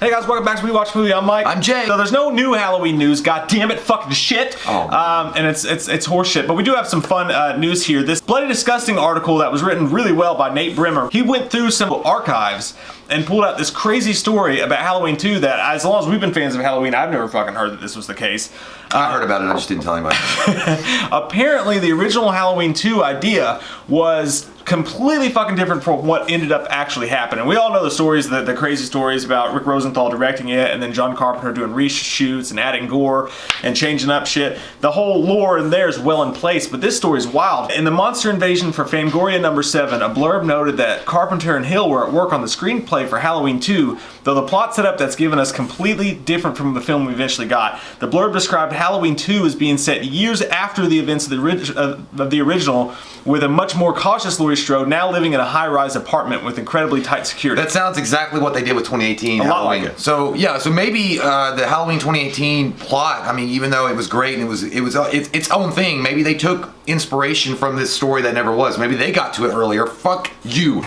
Hey guys, welcome back to We Watch Movie. I'm Mike. I'm Jay. So there's no new Halloween news. God damn it, fucking shit. And it's horse shit. But we do have some fun news here. This Bloody Disgusting article that was written really well by Nate Brimmer. He went through some archives and pulled out this crazy story about Halloween 2 that, as long as we've been fans of Halloween, I've never fucking heard that this was the case. I heard about it, I just didn't tell anybody. Apparently, the original Halloween 2 idea was completely fucking different from what ended up actually happening. We all know the stories, the crazy stories about Rick Rosenthal directing it and then John Carpenter doing reshoots and adding gore and changing up shit. The whole lore in there is well in place, but this story is wild. In the Monster Invasion for Fangoria number 7, a blurb noted that Carpenter and Hill were at work on the screenplay for Halloween 2, though the plot setup that's given us completely different from the film we eventually got. The blurb described Halloween 2 as being set years after the events of the original, with a much more cautious Laurie Strode now living in a high-rise apartment with incredibly tight security. That sounds exactly what they did with 2018 a Halloween. Lot like it. So yeah, so maybe the Halloween 2018 plot, I mean, even though it was great and it was its own thing, maybe they took inspiration from this story that never was. Maybe they got to it earlier. Fuck you.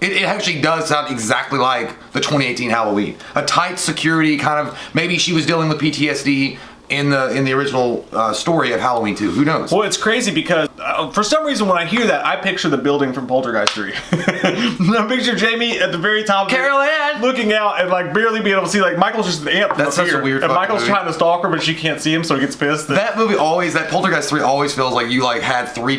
It actually does sound exactly like the 2018 Halloween. A tight security kind of, maybe she was dealing with PTSD in the original story of Halloween 2. Who knows? Well, it's crazy because for some reason when I hear that, I picture the building from Poltergeist 3. I picture Jamie at the very top of Carol Ann looking out and like barely being able to see, like Michael's just an ant. That's such a weird and Michael's movie. trying to stalk her, but she can't see him, so he gets pissed. That movie always, that Poltergeist 3 always feels like you like had three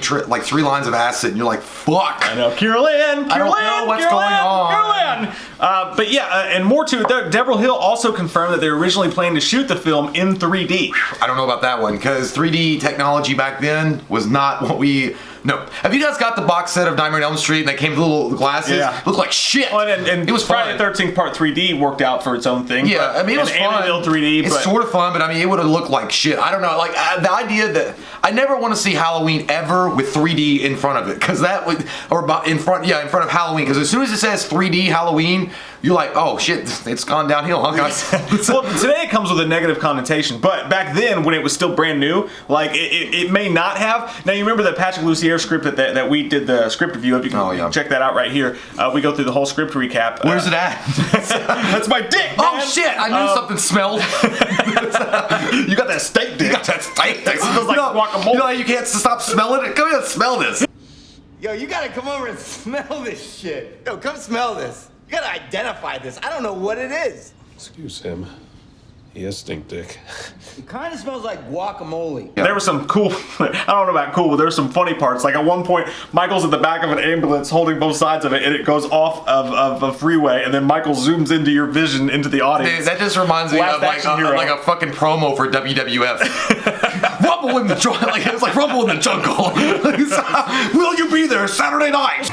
lines of acid and you're like, fuck. I know. Carol Ann, I don't know what's going on. Carol Ann. But yeah, and more to it, Deborah Hill also confirmed that they were originally planning to shoot the film in 3D. I don't know about that one, because 3D technology back then was not what we... No. Have you guys got the box set of Nightmare on Elm Street and they came with little glasses? Yeah. Looked like shit. Well, and it was Friday fun. the 13th Part 3D worked out for its own thing. Yeah, I mean, it was fun. Amityville 3D. It's sort of fun, but I mean, it would have looked like shit. I don't know. Like, the idea that... I never want to see Halloween ever with 3D in front of it, because that would... Or in front of Halloween, because as soon as it says 3D Halloween, you're like, oh shit, it's gone downhill, huh guys? Well, today it comes with a negative connotation, but back then when it was still brand new, like it may not have. Now you remember the Patrick Lussier script that we did the script review of. You can check that out right here. We go through the whole script recap. Where's it at? That's my dick, man. Oh shit, I knew something smelled. You got that steak dick. You got that steak dick. It smells like guacamole. You know you can't stop smelling it? Come here and smell this. Yo, you gotta come over and smell this shit. Yo, come smell this. You gotta identify this. I don't know what it is. Excuse him. He has stink dick. It kind of smells like guacamole. Yeah. There was some cool, I don't know about cool, but there were some funny parts. Like at one point, Michael's at the back of an ambulance holding both sides of it, and it goes off of a freeway, and then Michael zooms into your vision, into the audience. Dude, that just reminds me of like a fucking promo for WWF. Rumble in the jungle. Like, it was like Rumble in the Jungle. Will you be there Saturday night?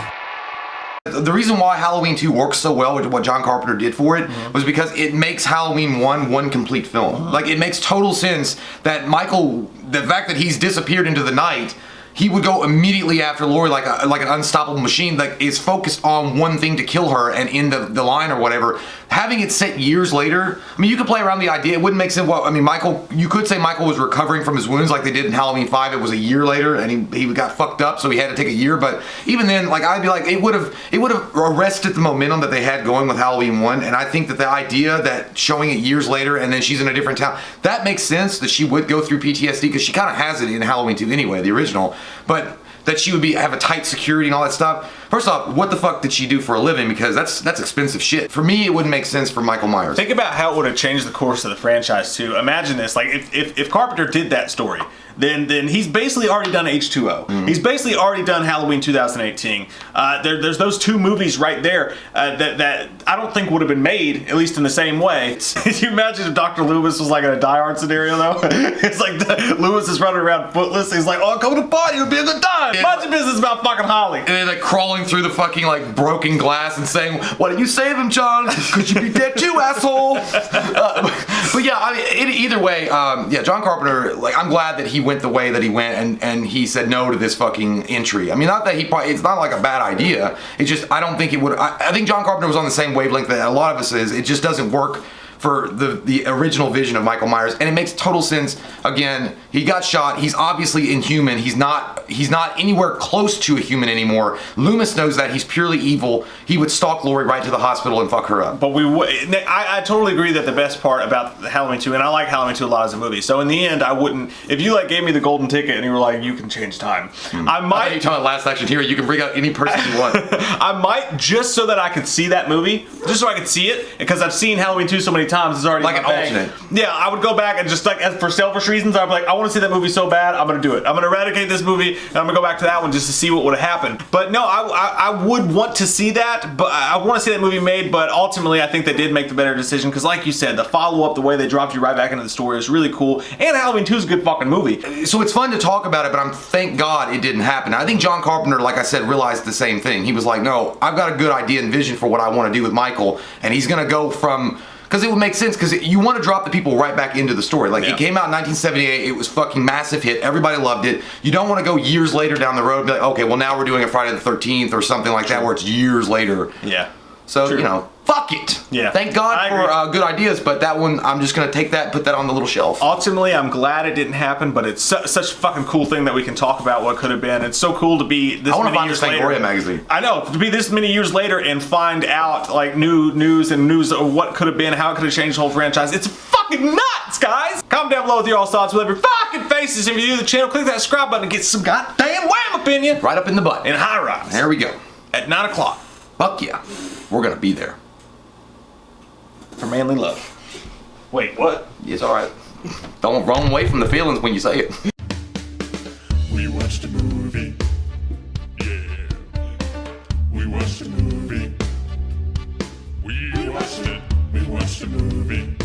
The reason why Halloween 2 works so well with what John Carpenter did for it was because it makes Halloween 1 one complete film. Like, it makes total sense that Michael, the fact that he's disappeared into the night, he would go immediately after Laurie like an unstoppable machine that is focused on one thing to kill her, and in the line or whatever. Having it set years later, I mean, you could play around the idea. It wouldn't make sense. Well, I mean, you could say Michael was recovering from his wounds like they did in Halloween 5. It was a year later, and he got fucked up, so he had to take a year. But even then, like, I'd be like, it would have arrested the momentum that they had going with Halloween 1. And I think that the idea that showing it years later and then she's in a different town, that makes sense that she would go through PTSD, because she kind of has it in Halloween 2 anyway, the original. But that she would have a tight security and all that stuff. First off, what the fuck did she do for a living? Because that's expensive shit. For me, it wouldn't make sense for Michael Myers. Think about how it would have changed the course of the franchise too. Imagine this, like if Carpenter did that story, then he's basically already done H2O. He's basically already done Halloween 2018. There's those two movies right there that I don't think would have been made, at least in the same way. Can you imagine if Dr. Loomis was like in a Die Hard scenario though? It's like Loomis is running around footless. He's like, oh, come to the party, it'll be a good time. Mind your business about fucking Holly. And they're like crawling through the fucking like broken glass and saying, why didn't you save him, John? Could you be dead too, asshole? But yeah, I mean, either way, yeah, John Carpenter, like, I'm glad that he went the way that he went, and he said no to this fucking entry. I mean, not that it's not like a bad idea. It's just, I don't think it would, I think John Carpenter was on the same wavelength that a lot of us is. It just doesn't work for the original vision of Michael Myers, and it makes total sense. Again, he got shot. He's obviously inhuman. He's not anywhere close to a human anymore. Loomis knows that. He's purely evil. He would stalk Laurie right to the hospital and fuck her up. But I totally agree that the best part about Halloween 2, and I like Halloween 2 a lot as a movie, so in the end, I wouldn't, if you like gave me the golden ticket and you were like, you can change time, I might. You talking last action hero, you can bring out any person you want. I might, just so that I could see that movie, just so I could see it, because I've seen Halloween 2 so many times, it's already like an alternate. Yeah, I would go back and just like, for selfish reasons, I'd be like, I want to see that movie so bad, I'm gonna do it. I'm gonna eradicate this movie, and I'm gonna go back to that one just to see what would have happened. But no, I would want to see that, but I want to see that movie made, but ultimately I think they did make the better decision, because like you said, the follow-up, the way they dropped you right back into the story is really cool, and Halloween 2 is a good fucking movie. So it's fun to talk about it, but thank God it didn't happen. I think John Carpenter, like I said, realized the same thing. He was like, no, I've got a good idea and vision for what I want to do with Michael, and he's gonna go from, because it would make sense, because you want to drop the people right back into the story. Like, it came out in 1978, it was fucking massive hit, everybody loved it. You don't want to go years later down the road and be like, okay, well now we're doing a Friday the 13th or something like that, where it's years later. Yeah. So, you know, fuck it. Yeah. Thank God for good ideas, but that one, I'm just going to take that, put that on the little shelf. Ultimately, I'm glad it didn't happen, but it's such a fucking cool thing that we can talk about what could have been. It's so cool to be this many years later. Fangoria magazine. I know, to be this many years later and find out, like, new news of what could have been, how it could have changed the whole franchise. It's fucking nuts, guys! Comment down below with your all thoughts, with every fucking faces. If you're new to the channel, click that subscribe button and get some goddamn wham opinion. Right up in the butt. In high rise. There we go. At 9 o'clock. Fuck yeah. We're going to be there. For manly love. Wait, what? It's alright. Don't run away from the feelings when you say it. We watched a movie. Yeah. We watched a movie. We watched it. We watched a movie.